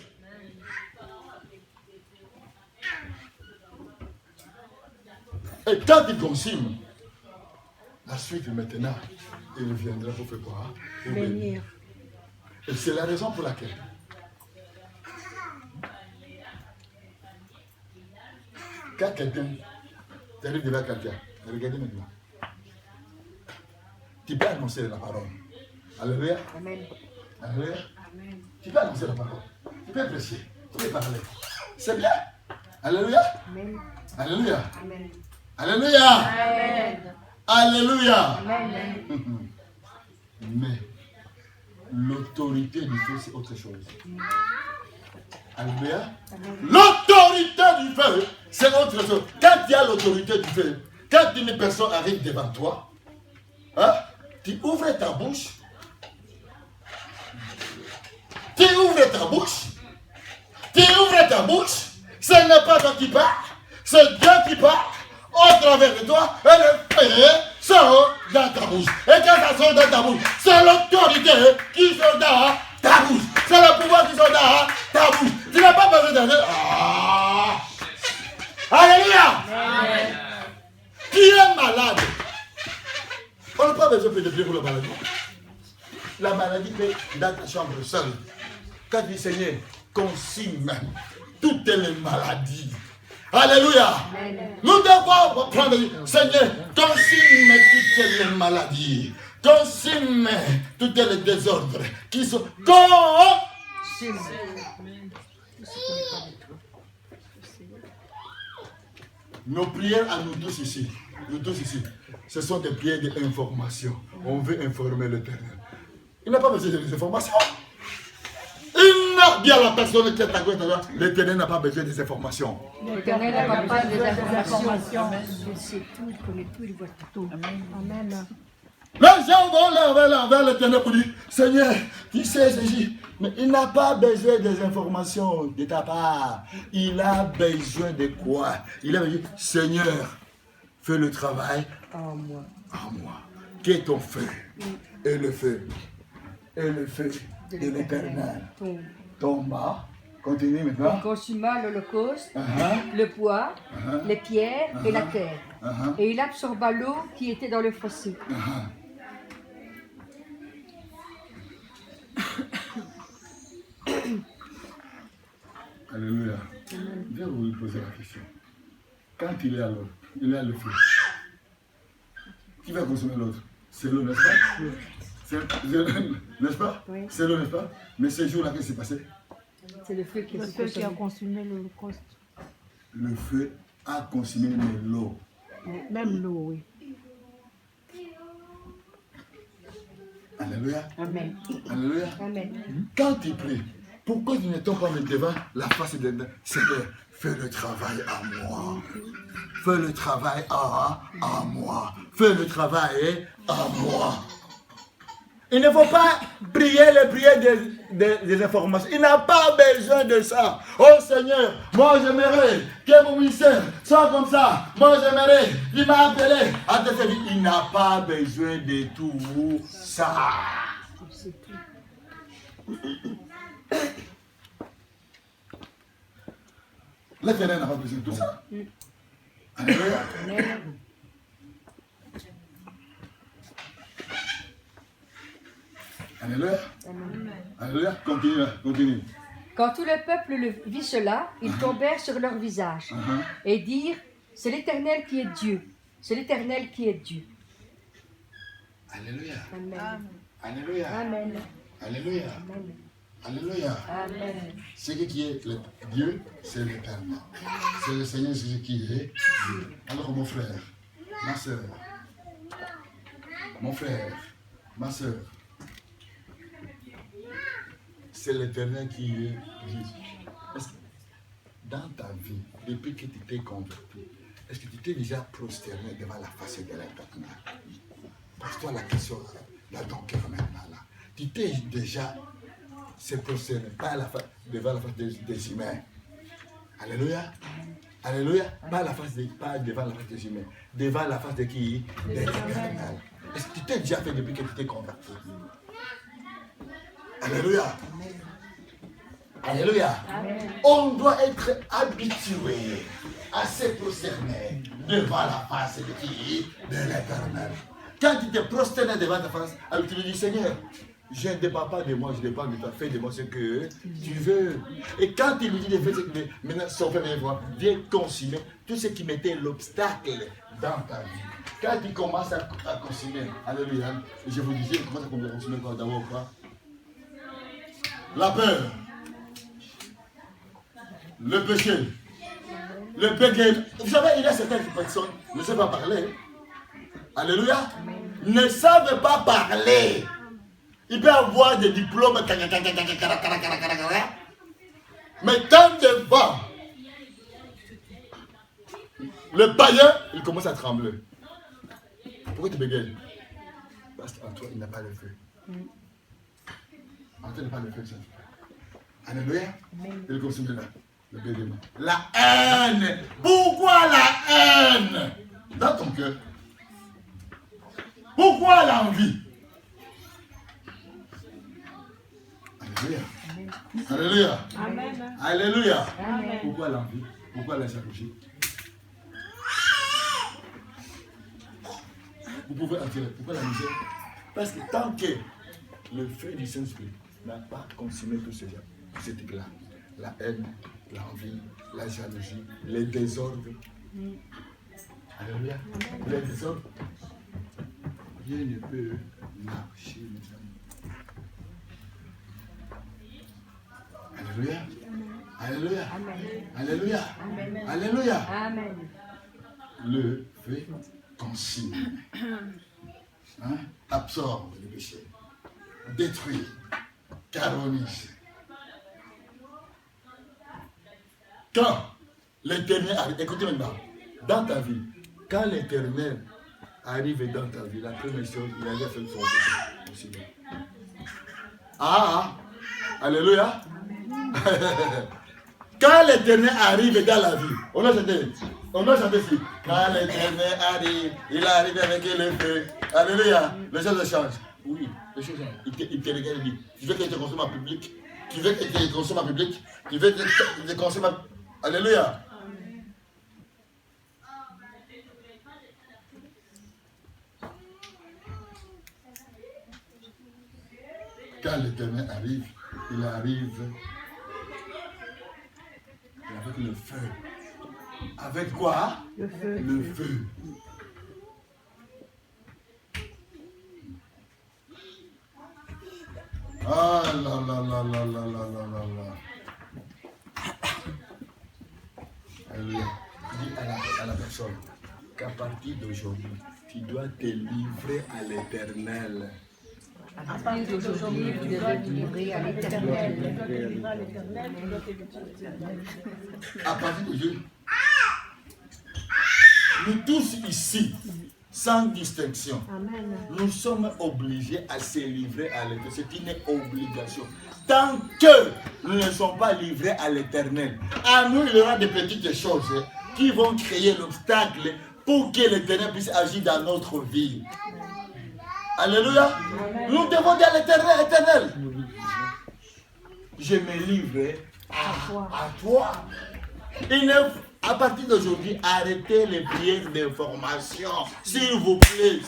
Et quand il consume, la suite maintenant, il viendra pour faire quoi? Pour bénir. Et c'est la raison pour laquelle quand quelqu'un t'arrive devant quelqu'un, regardez maintenant. Tu peux annoncer la parole. Alléluia. Amen. Alléluia. Tu peux annoncer la parole. Tu peux prêcher. Tu peux parler. C'est bien. Alléluia. Amen. Alléluia. Amen. Alléluia. Amen. Alléluia. Amen. Mais l'autorité du feu, c'est autre chose. Alléluia. L'autorité du feu, c'est autre chose. Quand il y a l'autorité du feu, quand une personne arrive devant toi, tu ouvres ta bouche. Tu ouvres ta bouche. Ce n'est pas toi qui parles, c'est Dieu qui parle au travers de toi et le feu sort dans ta bouche. Et quand ça sort dans ta bouche, c'est l'autorité qui sort dans ta bouche. C'est le pouvoir qui sort dans ta bouche. Tu n'as pas besoin de dire. Alléluia. Amen. Qui est malade? On n'a pas besoin de prier pour la maladie. La maladie fait dans ta chambre seule. Quand tu dis Seigneur, consigne toutes les maladies. Alléluia. Amen. Nous devons prendre, Seigneur, consigne toutes les maladies. Consigne tous les désordres qui sont consigne. Nos prières à nous tous ici, ce sont des prières d'information. On veut informer l'Éternel. Il n'a pas besoin des informations. Il n'a bien la personne qui est à côté de toi. L'Éternel n'a pas besoin des informations. L'Éternel n'a pas besoin des informations. Il sait tout, il connaît tout, il voit tout. Amen. Les gens vont vers l'Éternel pour dire, Seigneur, tu sais ceci. Mais il n'a pas besoin des informations de ta part. Il a besoin de quoi? Il a besoin, Seigneur, fais le travail En moi. Qui est ton feu? Et le feu de l'Éternel tomba. Continue maintenant. Il consuma l'holocauste, le bois, les pierres et la terre. Et il absorba l'eau qui était dans le fossé. Alléluia. Je vais vous poser la question. Quand il est à l'eau, il est à le feu. Qui va consommer l'autre? C'est l'eau, n'est-ce pas? N'est-ce pas? Oui. C'est l'eau, n'est-ce pas? Mais ce jour-là, qu'est-ce qui s'est passé? C'est le feu qui a consumé l'Holocauste. Le feu a consumé l'eau. Même l'eau, oui. Alléluia. Amen. Alléluia. Amen. Quand tu pries, pourquoi tu ne t'en pas mis devant la face de Dieu? Seigneur, fais le travail à moi. Fais le travail à moi. Fais le travail à moi. Il ne faut pas prier les prières des informations. Il n'a pas besoin de ça. Oh Seigneur, moi j'aimerais que mon ministère soit comme ça. Moi j'aimerais, il m'a appelé à te servir. Il n'a pas besoin de tout ça. L'Éternel n'a pas besoin de tout ça. Alléluia. Amen. Alléluia. Amen. Alléluia. Continue, continue. Quand tout le peuple vit cela, ils tombèrent sur leur visage et dirent, c'est l'Éternel qui est Dieu. C'est l'Éternel qui est Dieu. Alléluia. Amen. Alléluia. Amen. Alléluia. Amen. Alléluia. Amen. Ce qui est le Dieu, c'est l'Éternel. C'est le Seigneur Jésus qui est Dieu. Alors mon frère, ma soeur, mon frère, ma soeur, c'est l'Éternel qui est Dieu. Est-ce que dans ta vie, depuis que tu t'es converti, est-ce que tu t'es déjà prosterné devant la face de l'Éternel? Pose-toi la question dans ton cœur maintenant. Là. Tu t'es déjà prosterné devant la face des humains. Alléluia. Alléluia. Pas devant la face des humains. Devant la face de qui? De l'Éternel. Est-ce que tu t'es déjà fait depuis que tu t'es converti? Alléluia. Alléluia. Amen. On doit être habitué à se prosterner devant la face de qui? De l'Éternel. Quand tu te prosternes devant ta face, alors tu lui dis, Seigneur, je ne dépends pas de moi, je dépends de toi, fais de moi ce que tu veux. Et quand il lui dit de faire ce que tu veux, maintenant, son frère viens consumer tout ce qui mettait l'obstacle dans ta vie. Quand tu commences à consumer, alléluia, je vous disais, comment ça consumer quoi d'abord quoi? La peur, le péché, le péché. Vous savez, il y a certaines personnes qui ne savent pas parler. Alléluia. Ne savent pas parler. Il peut avoir des diplômes. Mais quand devant le païen, il commence à trembler. Pourquoi tu bégayes? Parce qu'en toi, il n'a pas le feu. En toi, il n'a pas le feu. Alléluia. Il consomme là. Le bégaiement. La haine. Pourquoi la haine dans ton cœur? Pourquoi l'envie? Alléluia. Alléluia. Amen. Alléluia. Amen. Pourquoi l'envie? Pourquoi la jalousie? Vous pouvez attirer. Pourquoi la misère? Parce que tant que le feu du Saint-Esprit n'a pas consumé tous ces types-là, la haine, l'envie, la jalousie, les désordres. Alléluia. Les désordres. Rien ne peut marcher, mes amis. Alléluia. Alléluia. Alléluia. Alléluia. Amen. Le feu consume. Hein? Absorbe le péché. Détruit. Carbonise. Quand l'Éternel arrive, écoutez maintenant, dans ta vie, quand l'Éternel arrive dans ta vie, la première chose, il a déjà fait son péché. Ah, alléluia. Quand l'Éternel arrive dans la vie, on a chanté ici. Quand l'Éternel arrive, il arrive avec le feu. Alléluia. Les choses changent. Oui, les choses changent. Il te regarde et dit, tu veux que je te consomme en public? Tu veux que je te consomme en public? Tu veux que je te consomme en... Alléluia. Quand l'Éternel arrive, il arrive avec le feu. Avec quoi? Le feu. Le feu. Ah là là là là là là là là là. Alléluia. Dis à la personne qu'à partir d'aujourd'hui, tu dois te livrer à l'Éternel. À partir d'aujourd'hui, vous devez vous livrer à l'Éternel. À partir d'aujourd'hui, nous tous ici, sans distinction, Amen. nous sommes obligés à se livrer à l'Éternel. C'est une obligation. Tant que nous ne sommes pas livrés à l'Éternel, à nous, il y aura des petites choses qui vont créer l'obstacle pour que l'Éternel puisse agir dans notre vie. Alléluia. Nous devons dire à l'Éternel, Éternel, je me livre à toi. À partir d'aujourd'hui, arrêtez les prières d'information. S'il vous plaît,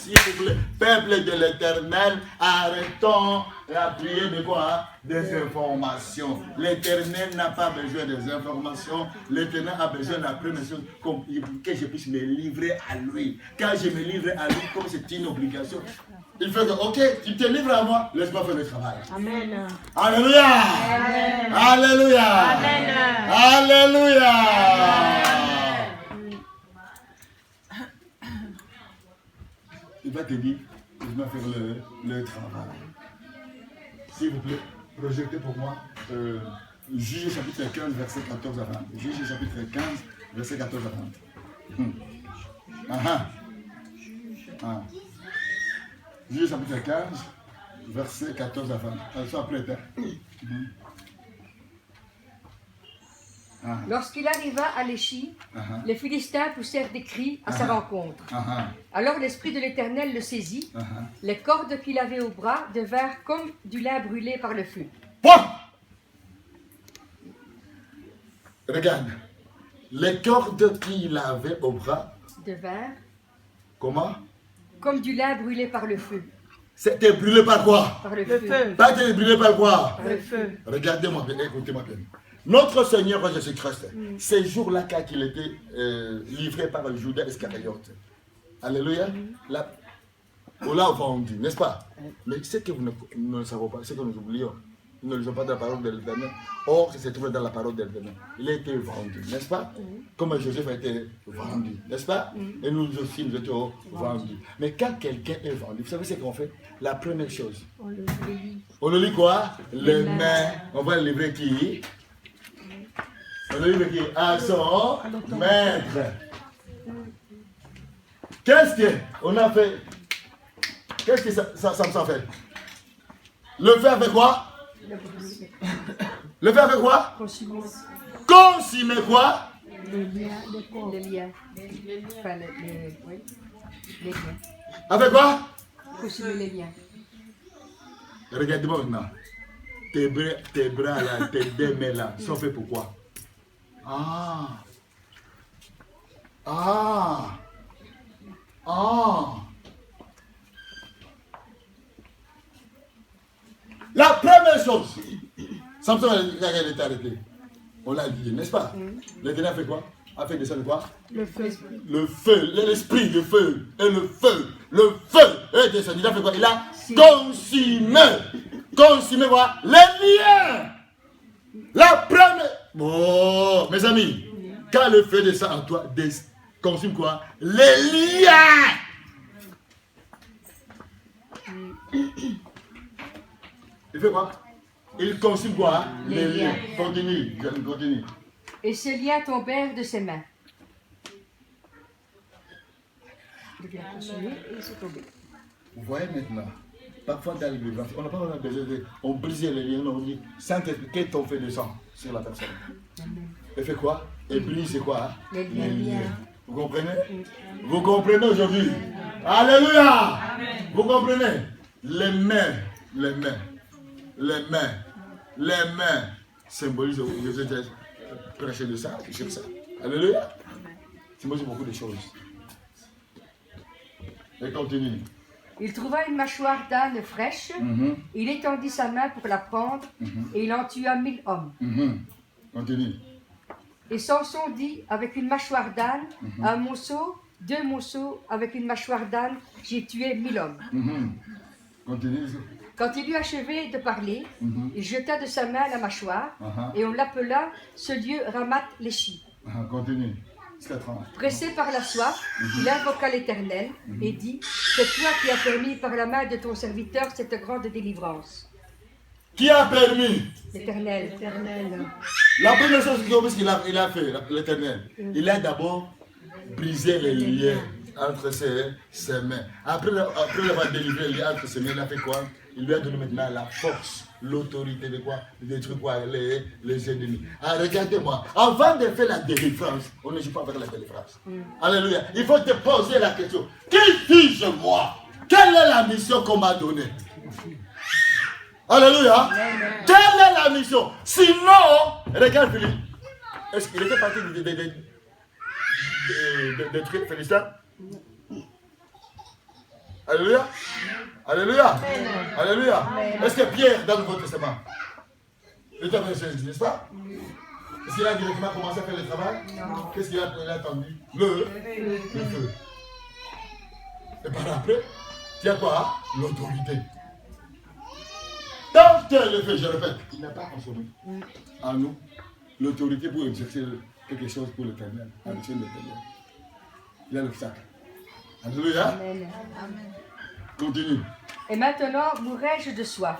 peuple de l'Éternel, arrêtons la prière de quoi? Des informations. L'Éternel n'a pas besoin des informations. L'Éternel a besoin de la première chose, que je puisse me livrer à lui. Quand je me livre à lui, comme c'est une obligation, il fait que, ok, tu te livres à moi, laisse-moi faire le travail. Amen. Alléluia. Amen. Alléluia. Amen. Alléluia. Il va te dire, il va faire le travail. S'il vous plaît, projetez pour moi Juge chapitre 15, verset 14 à 20. Juge chapitre 15, verset 14 à 20. Juge chapitre 15, verset 14 à 20. Sois prête. Lorsqu'il arriva à Léchi, les Philistins poussèrent des cris à sa rencontre. Alors l'Esprit de l'Éternel le saisit. Les cordes qu'il avait au bras devinrent comme du lin brûlé par le feu. Regarde, les cordes qu'il avait au bras devinrent comment? Comme du lin brûlé par le feu. C'était brûlé par quoi? Par le feu. Pas été brûlé par quoi? Par le feu. Regardez-moi bien, écoutez-moi bien. Notre Seigneur Jésus-Christ, ces jours-là, quand il était livré par le Judas Iscariote, alléluia, là, on l'a vendu, n'est-ce pas? Mais ce que vous ne savez pas, ce que nous oublions, nous ne lisons pas dans la parole de l'Éternel. Or, c'est trouvé dans la parole de l'Éternel. Il a été vendu, n'est-ce pas? Comme Joseph a été vendu, n'est-ce pas? Et nous aussi, nous étions vendus. Mais quand quelqu'un est vendu, vous savez ce qu'on fait? La première chose, on le lit quoi? Les mains. On va le livrer qui? On le livre qui? À son maître. Qu'est-ce qu'on a fait? Qu'est-ce que ça fait? Le faire avec quoi? Le faire avec quoi? Consumer quoi? Les liens. Enfin, les liens. Avec quoi? Consumer les liens. Regarde-moi maintenant. Tes bras là, tes deux mains là, sont faits pour quoi? La première chose, Samson a été arrêté. On l'a lié, n'est-ce pas? L'Éternel a fait quoi? A fait descendre quoi? Le feu. Le feu, l'esprit, le feu. Et le feu est descendu. Il a fait quoi? Il a consumé. Consumé quoi? Les liens. La première. Oh, mes amis, quand le feu descend en toi, consume quoi? Les liens. Il fait quoi? Il consume quoi? Les liens. Continue. Et ces liens tombèrent de ses mains. Il a consumé et ils sont tombés. Vous voyez maintenant, parfois dans l'église, on n'a pas besoin de. On brisait les liens, on dit, Saint-Esprit, ton fait descend sur la personne. Et fait quoi? Et brise, c'est quoi? Les liens. Vous comprenez? Vous comprenez aujourd'hui? Alléluia! Vous comprenez? Les mains symbolisent, je vais prêcher de ça, sur ça. Alléluia! Symbolise beaucoup de choses. Et continue. Il trouva une mâchoire d'âne fraîche, il étendit sa main pour la prendre, et il en tua 1000 hommes. Continue. Et Samson dit, avec une mâchoire d'âne, un monceau, 2 monceaux, avec une mâchoire d'âne, j'ai tué 1000 hommes. Continue. Quand il eut achevé de parler, il jeta de sa main la mâchoire, et on l'appela ce lieu Ramath-Léchi. Continue. Pressé par la soif, il invoqua l'Éternel et dit, c'est toi qui as permis par la main de ton serviteur cette grande délivrance. Qui a permis? L'Éternel. La première chose qu'il a fait, l'Éternel, il a d'abord brisé les liens entre ses mains. Après l'avoir délivré entre ses mains, il a fait quoi? Il lui a donné maintenant la force, l'autorité de quoi? De détruire quoi? Les ennemis. Ah, regardez-moi, avant de faire la délivrance, on ne joue pas avec la délivrance. Alléluia. Il faut te poser la question. Qui suis-je moi? Quelle est la mission qu'on m'a donnée? Alléluia. Quelle est la mission? Sinon, regarde Philippe. Est-ce qu'il était parti de détruire les Philistins? Alléluia. Alléluia. Alléluia. Est-ce que Pierre, dans le Nouveau Testament, il était venu, n'est-ce pas? Est-ce qu'il a directement commencé à faire le travail? Non. Qu'est-ce qu'il a attendu? Le feu. Et par après, il y a quoi? L'autorité. Tant que le feu, je répète, il n'a pas consommé en nous l'autorité pour exercer quelque chose pour l'éternel, à l'échelle de l'éternel. Il y a l'obstacle. Alléluia. Amen. Continue. Et maintenant, mourrai-je de soif,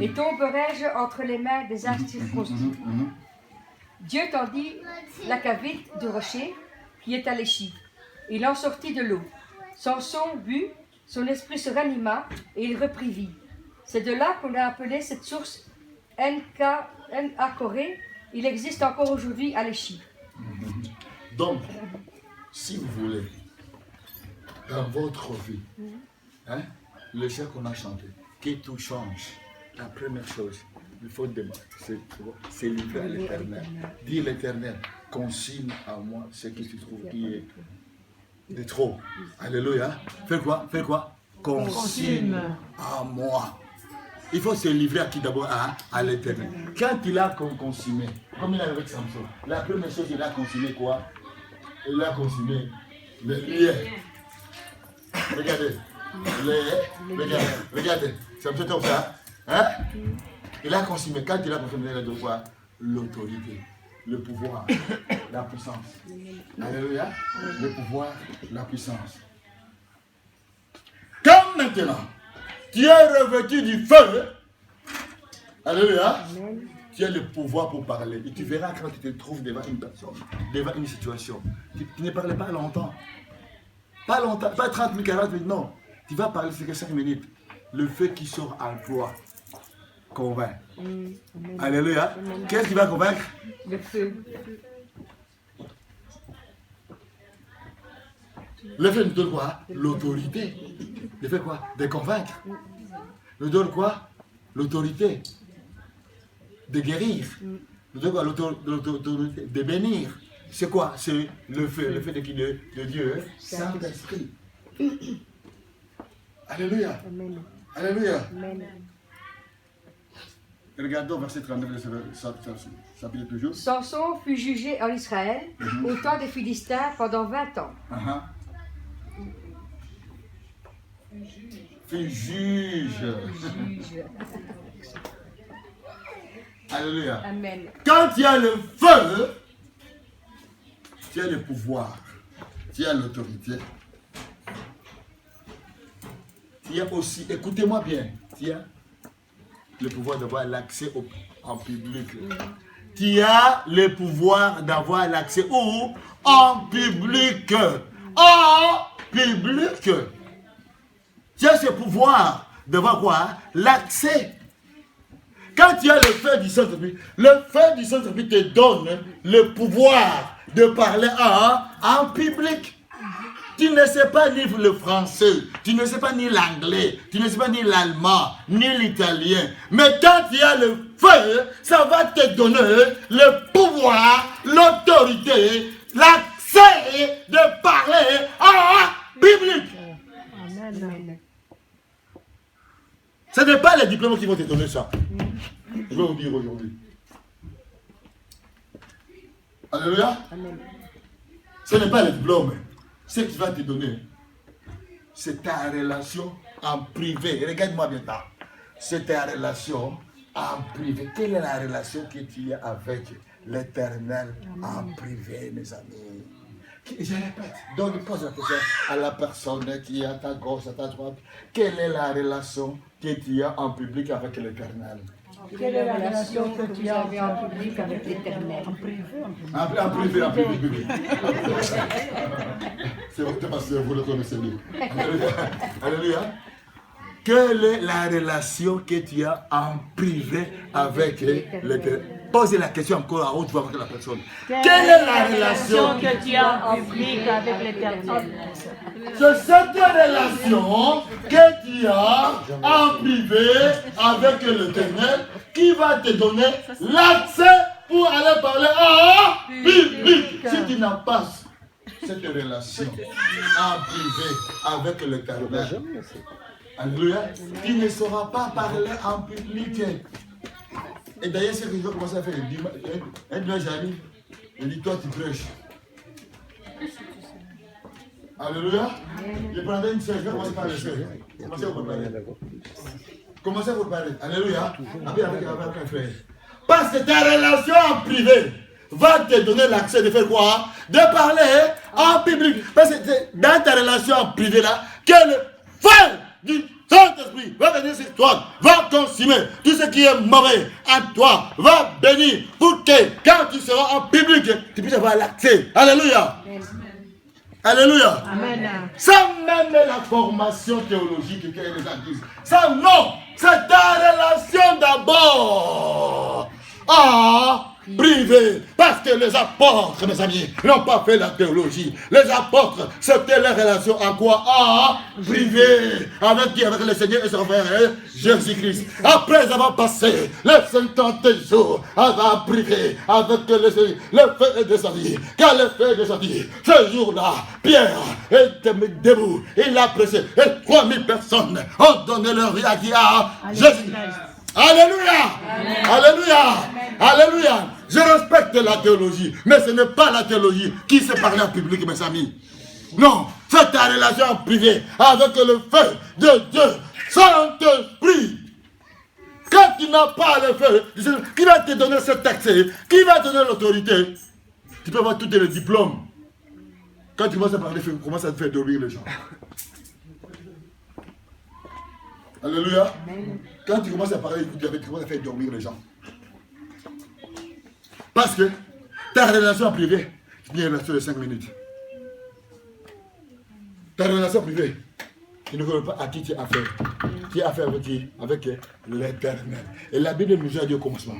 et tomberai-je entre les mains des incirconcis. Dieu tendit la cavite du rocher qui est à l'échine. Il en sortit de l'eau. Samson but, son esprit se ranima et il reprit vie. C'est de là qu'on a appelé cette source Enhakoré. Il existe encore aujourd'hui à l'échine. Donc, si vous voulez, dans votre vie, le chant qu'on a chanté, que tout change, la première chose, il faut demander, c'est livrer à l'éternel. Dis l'éternel, consigne à moi ce que tu trouves qui est de trop. Alléluia. Fais quoi? Fais quoi? Consigne à moi. Il faut se livrer à qui d'abord? À l'éternel. Quand il a consommé, comme il a avec Samson, la première chose il a consommé quoi? Il a consommé les liens. Regardez. Regardez. C'est un peu comme ça. Hein? Il a consommé. Quand il a consommé, il a de quoi? L'autorité, le pouvoir, la puissance. Alléluia. Le pouvoir, la puissance. Comme maintenant, tu es revêtu du feu. Alléluia. Tu as le pouvoir pour parler. Et tu verras quand tu te trouves devant une personne, devant une situation. Tu ne parles pas longtemps. Pas longtemps, pas 30 minutes, 40 minutes, non. Tu vas parler sur 5 minutes. Le feu qui sort en toi convainc. Alléluia. Qu'est-ce qui va convaincre? Le feu. Le feu nous donne quoi? L'autorité. Le fait quoi? De convaincre. Nous donne quoi? L'autorité. De guérir. Nous donne quoi? L'autorité de bénir. C'est quoi? C'est le feu de qui? De Dieu. Saint-Esprit. Alléluia. Amen. Alléluia. Amen. Regardons verset 39 de ça peut toujours. Samson fut jugé en Israël au temps des Philistins pendant 20 ans. Fut juge. Alléluia. Amen. Quand il y a le feu, tu as le pouvoir, tu as l'autorité. Tu as aussi, écoutez-moi bien, tu as le pouvoir d'avoir l'accès en public. Tu as le pouvoir d'avoir l'accès où? En public. En public. Tu as ce pouvoir d'avoir quoi? L'accès. Quand tu as le feu du Saint-Esprit, le feu du Saint-Esprit te donne le pouvoir de parler en public. Tu ne sais pas ni le français, tu ne sais pas ni l'anglais, tu ne sais pas ni l'allemand, ni l'italien. Mais quand tu as le feu, ça va te donner le pouvoir, l'autorité, l'accès de parler en public. Amen. Ce n'est pas les diplômes qui vont te donner ça. Je vais vous dire aujourd'hui. Alléluia. Amen. Ce n'est pas les diplômes. Ce qui va te donner, c'est ta relation en privé. Regarde-moi bien ça. C'est ta relation en privé. Quelle est la relation que tu as avec l'Éternel en privé, mes amis? Je répète, donc pose la question à la personne qui est à ta gauche, à ta droite. Quelle est la relation que tu as en public avec l'Éternel? Quelle est la relation que tu avais en public avec l'Éternel? En privé. C'est votre pasteur, vous le connaissez mieux. Alléluia. Quelle est la relation que tu as en privé avec l'Éternel? Posez la question encore à haute voix avec la personne. Quelle est la relation que tu as en public avec l'Éternel? C'est cette relation que tu as en privé avec l'Éternel qui va te donner l'accès pour aller parler en public. Si tu n'as pas cette relation en privé avec l'Éternel, alléluia, tu ne sauras pas parler en public. Et d'ailleurs, c'est ce que je commence à faire. Un dimanche, j'arrive, je dis, toi, tu prêches. Alléluia. Je prendrai une sœur, je vais commencer par le sœur. Commencez à vous parler. Commencez à vous parler. Alléluia. Avec un frère. Parce que ta relation en privé va te donner l'accès de faire quoi? De parler en public. Parce que dans ta relation en privé là, que le feu du Saint-Esprit va venir sur toi, va consumer tout ce qui est mauvais en toi, va bénir pour que quand tu seras en public, tu puisses avoir l'accès. Alléluia. Alléluia. Amen. Sans même la formation théologique qu'elle les a dit. Ça non, c'est ta relation d'abord. Privé. Parce que les apôtres, mes amis, n'ont pas fait la théologie. Les apôtres, c'était leur relation en quoi? Privé. Avec qui? Avec le Seigneur et son frère Jésus-Christ. Après avoir passé les 50 jours en privé avec le Seigneur, le feu est descendu. Quand le feu est descendu, ce jour-là, Pierre est debout. Il a pressé. Et 3000 personnes ont donné leur vie à qui? À Jésus. Alléluia. Amen. Alléluia. Amen. Alléluia. Je respecte la théologie, mais ce n'est pas la théologie qui se parle en public, mes amis. Non, c'est ta relation en privé avec le feu de Dieu, Saint-Esprit. Quand tu n'as pas le feu, qui va te donner cet accès? Qui va te donner l'autorité? Tu peux avoir tous les diplômes. Quand tu commences à parler, tu commences à te faire dormir les gens. Alléluia. Amen. Quand tu commences à parler, tu commences à faire dormir les gens. Parce que ta relation privée, c'est une relation de 5 minutes. Ta relation privée, tu ne connais pas à qui tu as affaire. Tu as affaire avec qui? Avec l'Éternel. Et la Bible nous a dit au commencement,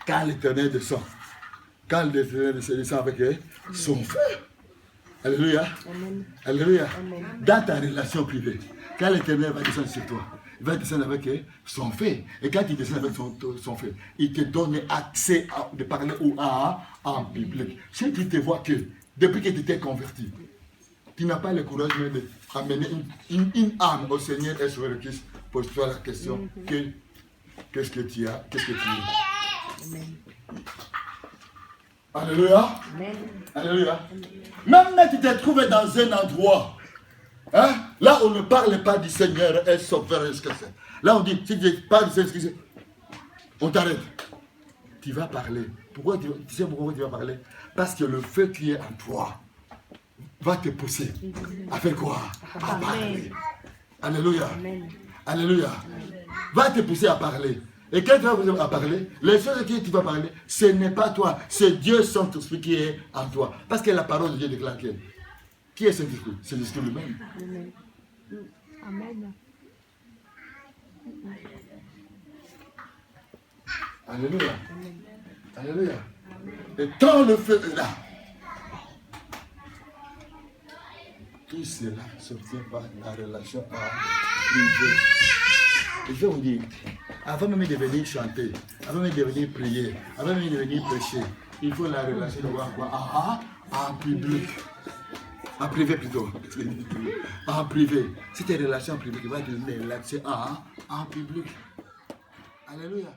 quand l'Éternel descend, avec son feu. Alléluia. Amen. Alléluia. Amen. Dans ta relation privée, quand l'Éternel va descendre sur toi, il va descendre avec son feu. Et quand il descend avec son feu, il te donne accès de parler en public. Si tu te vois que, depuis que tu t'es converti, tu n'as pas le courage d'amener une âme au Seigneur et sur le Christ, pose-toi la question, qu'est-ce que tu as? Qu'est-ce que tu es? Amen. Alléluia. Amen. Alléluia. Même si tu te trouves dans un endroit, hein, là on ne parle pas du Seigneur et Sauveur, là on dit, si tu ne parles du Seigneur, on t'arrête. Tu vas parler. Pourquoi tu sais pourquoi tu vas parler? Parce que le feu qui est en toi va te pousser à faire quoi? À parler. Alléluia. Amen. Alléluia. Va te pousser à parler. Et quand tu vas pousser à parler, les choses que tu vas parler, ce n'est pas toi, c'est Dieu Saint-Esprit qui est en toi. Parce que la parole de Dieu déclare qui est Saint-Esprit? C'est l'Esprit lui-même. Amen. Amen. Alléluia. Amen. Alléluia. Et quand le feu est là, tout cela s'obtient par la relation privée. Et je vais vous dire, avant même de venir chanter, avant même de venir prier, avant même de venir prêcher, il faut la relation de voir quoi? En public. En privé plutôt. En privé. C'est une relation privée qui va te donner l'accès en public. Alléluia.